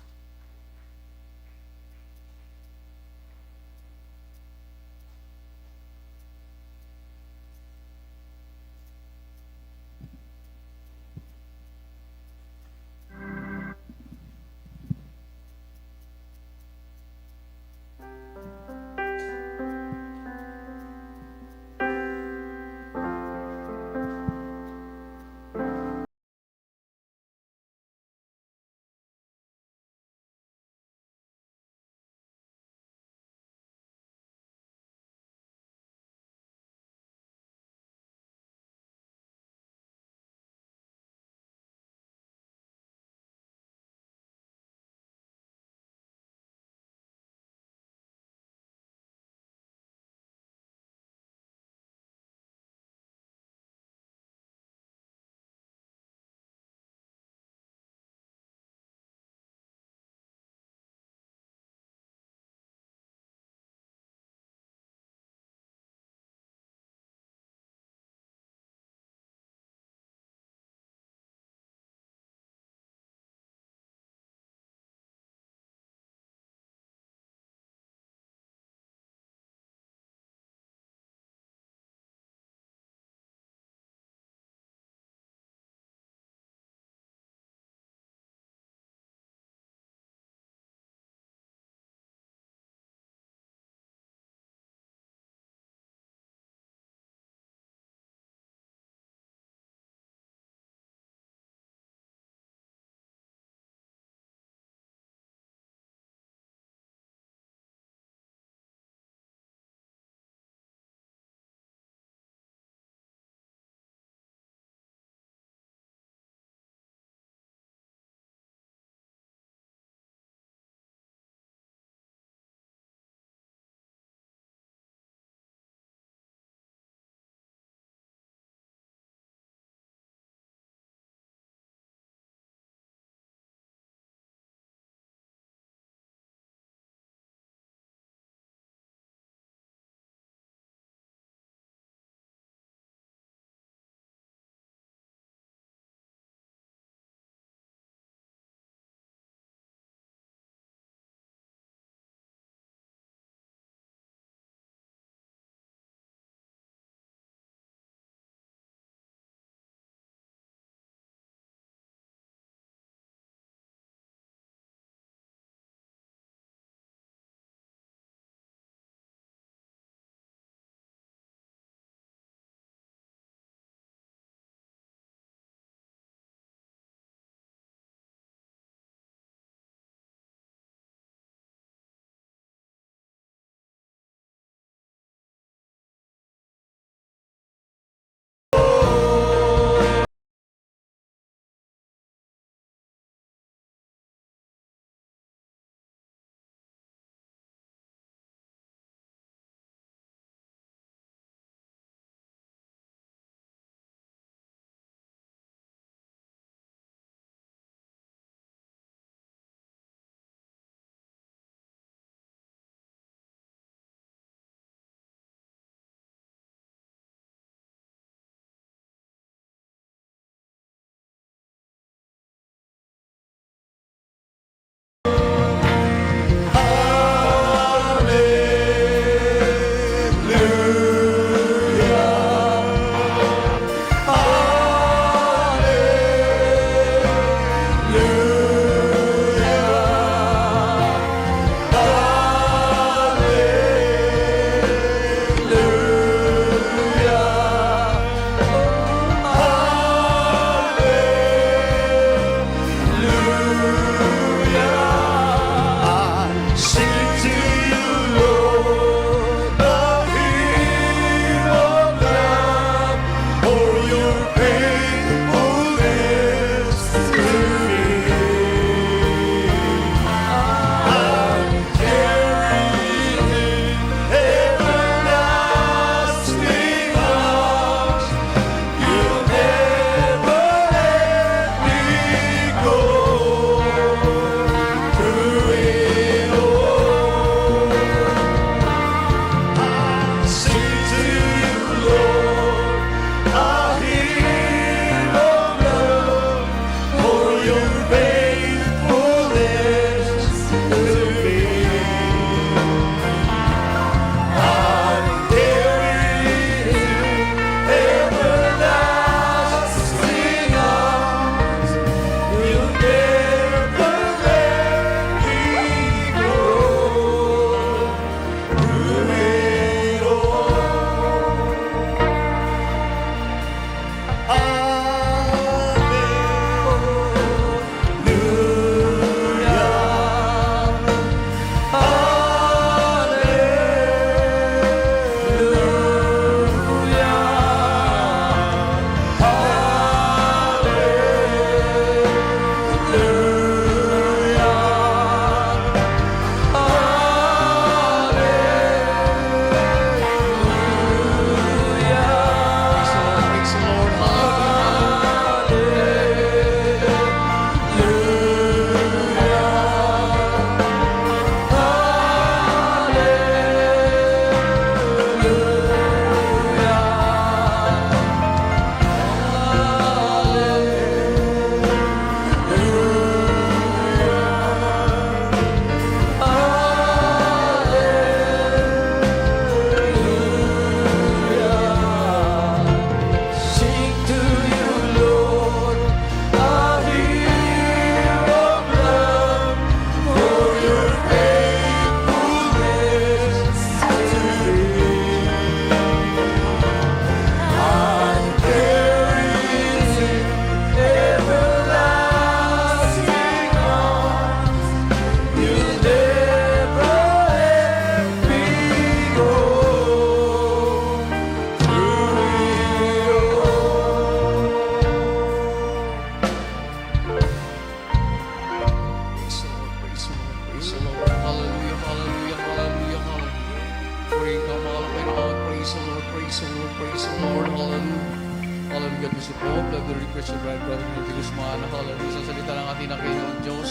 kasagutan. Hallelujah. Sa salita ng ating Panginoon Diyos.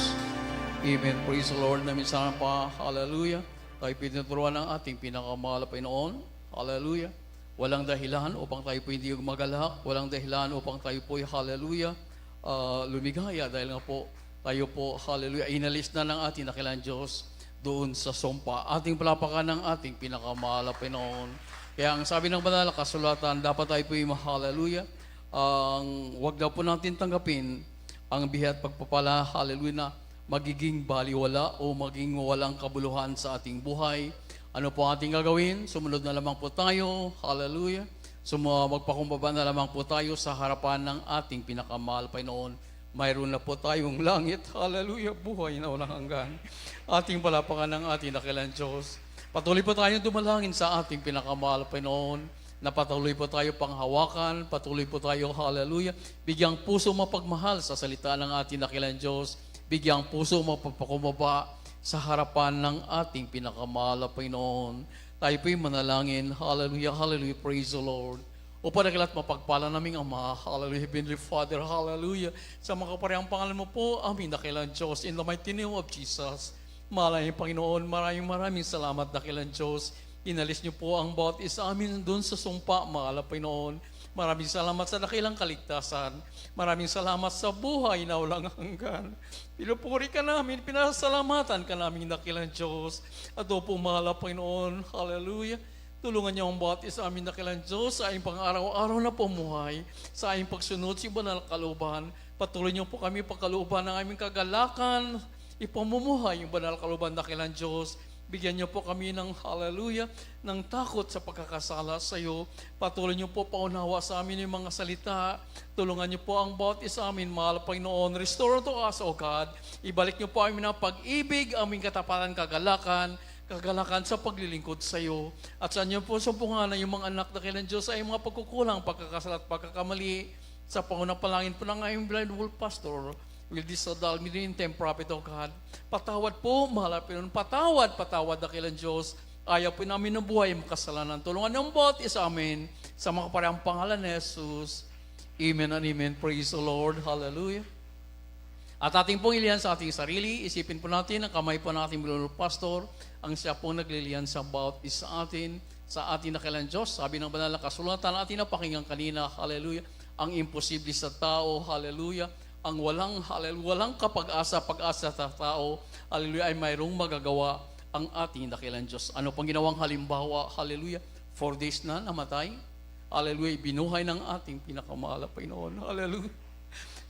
Amen. Praise the Lord. Na minsan pa. Hallelujah. Tayo pinuturuan ng ating pinakamahal na Panginoon. Hallelujah. Walang dahilan upang tayo po hindi magalak. Walang dahilan upang tayo po, hallelujah, lumigaya. Dahil nga po, tayo po, hallelujah, inalis na ng ating dakilang Diyos doon sa sumpa. Ating palapakan ng ating pinakamahal na Panginoon. Kaya ang sabi ng banal na kasulatan, dapat tayo po yung hallelujah. Wag daw po natin tanggapin ang biyaya at pagpapala, hallelujah, na magiging baliwala o maging walang kabuluhan sa ating buhay. Ano po ating gagawin? Sumunod na lamang po tayo. Hallelujah. Magpakumbaba na lamang po tayo sa harapan ng ating pinakamahal Panginoon. Mayroon na po tayong langit. Hallelujah. Buhay na walang hanggan. Ating palapakan ng ating dakilang Diyos. Patuloy po tayong dumalangin sa ating pinakamahal Panginoon. Na patuloy po tayo panghawakan. Patuloy po tayo, hallelujah, bigyang puso mapagmahal sa salita ng ating dakilang Diyos. Bigyang puso mapapakumbaba sa harapan ng ating pinakamahal na Panginoon. Tayo po'y manalangin. Hallelujah, hallelujah, praise the Lord. Upang nakilat mapagpala naming Ama, hallelujah, Heavenly Father, hallelujah. Sa mga kaparehang pangalan mo po, amin dakilang Diyos, in the mighty name of Jesus. Maraming Panginoon, maraming salamat dakilang Diyos. Inalis niyo po ang bawat isa amin doon sa sumpa, mahal na Panginoon. Maraming salamat sa dakilang kaligtasan. Maraming salamat sa buhay na walang hanggan. Pinupuri ka namin, pinasalamatan ka namin dakilang Diyos. At o po mahal na Panginoon, hallelujah. Tulungan niyo ang bawat isa amin dakilang Diyos sa aming pang-araw-araw na pumuhay, sa aming pagsunod sa banal na kalooban. Patuloy niyo po kami pagkalooban ng aming kagalakan, ipamumuhay yung banal na kalooban dakilang Diyos. Bigyan niyo po kami ng hallelujah, ng takot sa pagkakasala sa iyo. Patuloy niyo po paunawa sa amin yung mga salita. Tulungan niyo po ang bawat isa amin, mahal Panginoon. Restore to us, O God. Ibalik niyo po amin ang pag-ibig, aming katapatan, kagalakan sa paglilingkod sa iyo. At sa inyo po sumpungan na yung mga anak na kailan Diyos ay mga pagkukulang, pagkakasala at pagkakamali. Sa pangunang palangin po ng aming blind wolf pastor, will this adal me in time prophet of God. Patawad po, mahal na Panginoon. Patawad dakilang Diyos. Ayaw po namin ng buhay makasalanan. Tulungan ng bawat isa amin sa mga parehang pangalan ni Jesus. Amen and amen. Praise the Lord. Hallelujah. At ating pong ilihan sa ating sarili, isipin po natin ang kamay po ng ating Lord Pastor, ang siya pong naglilihan sa bawat isa atin, sa ating dakilang Diyos. Sabi ng banal na kasulatan, ating napakinggan kanina, hallelujah, ang imposible sa tao, hallelujah, ang walang kapag-asa, pag-asa sa tao, hallelujah, ay mayroong magagawa ang ating dakilang Diyos. Ano pang ginawang halimbawa, hallelujah, 4 days na namatay, hallelujah, binuhay ng ating pinakamahal na Panginoon, hallelujah.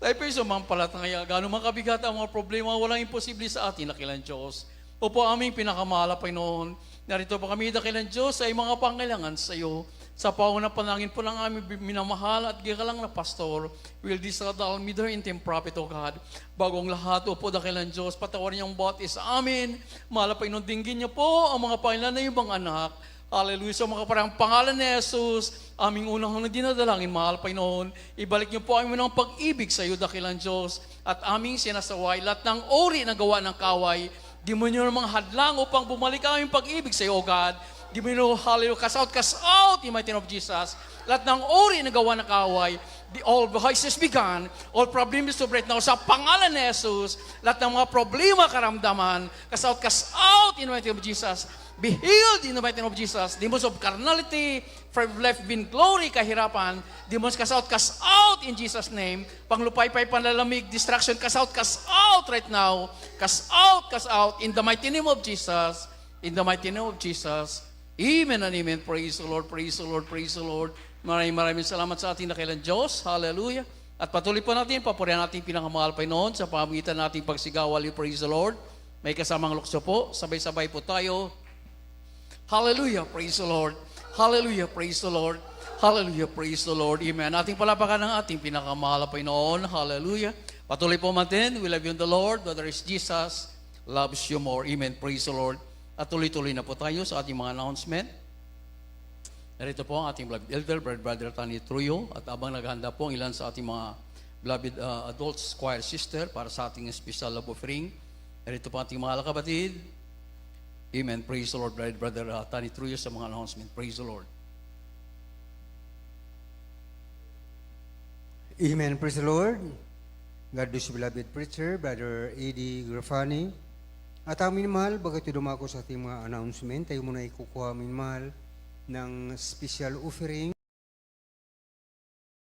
Tayo po yung sumampalataya, gano'ng makabigat ang mga problema, walang imposible sa ating dakilang Diyos. Opo, aming pinakamahal na Panginoon, narito po kami dakilang Diyos ay mga pangailangan sa iyo. Sa paunang panangin po ng aming minamahal at gikalang na pastor, will disadal me there in time prophet o God. Bagong lahat, opo dakilang Diyos, patawarin niyong bawat isa amin. Mahal na Panginoon, dinggin niyo po ang mga pangailan na ibang anak. Hallelujah. Sa mga parang pangalan ni Jesus, aming unang dinadalangin, mahal Panginoon, ibalik niyo po amin ng pag-ibig sa iyo, dakilang Diyos, at aming sinasaway lahat ng ori na gawa ng kaway. Di mo niyo mga hadlang upang bumalik ang aming pag-ibig sa iyo, O God. Di mo niyo, hallelujah, cast out, in the mighty name of Jesus. Lahat ng ori na gawa ng kaway, all vices began, all problems to break now sa pangalan ni Jesus. Lahat ng mga problema, karamdaman, cast out, in the mighty name of Jesus. Be healed in the mighty name of Jesus. Demons of carnality, from left in glory, kahirapan. Demons cast out in Jesus' name. Panglupay-pay, panlalamig, distraction, cast out right now. Cast out in the mighty name of Jesus. In the mighty name of Jesus. Amen and amen. Praise the Lord, praise the Lord, praise the Lord. Maraming salamat sa ating dakilang Diyos. Hallelujah. At patuloy po natin, papurihan natin pinakamahal Panginoon sa pamamagitan nating pagsigawal. Praise the Lord. May kasamang lukso po. Sabay-sabay po tayo. Hallelujah, praise the Lord. Hallelujah, praise the Lord. Hallelujah, praise the Lord. Amen. Ating palapakan ng ating pinakamahal Panginoon. Hallelujah. Patuloy po natin. We love you in the Lord. Brother is Jesus loves you more. Amen. Praise the Lord. At tuloy-tuloy na po tayo sa ating mga announcement. Narito po ang ating beloved elder, Brother Tani Truyo. At abang naghahanda po ang ilan sa ating mga beloved adults, choir sister, para sa ating special love offering. Narito po ating mga kapatid. Amen. Praise the Lord, Brother Tani Truyo sa mga announcement. Praise the Lord. Amen. Praise the Lord. God bless you, beloved preacher, Brother Eddie Grafani. At ang minamahal, bagat dumako sa ating mga announcement, tayo muna ikukuha minamahal ng special offering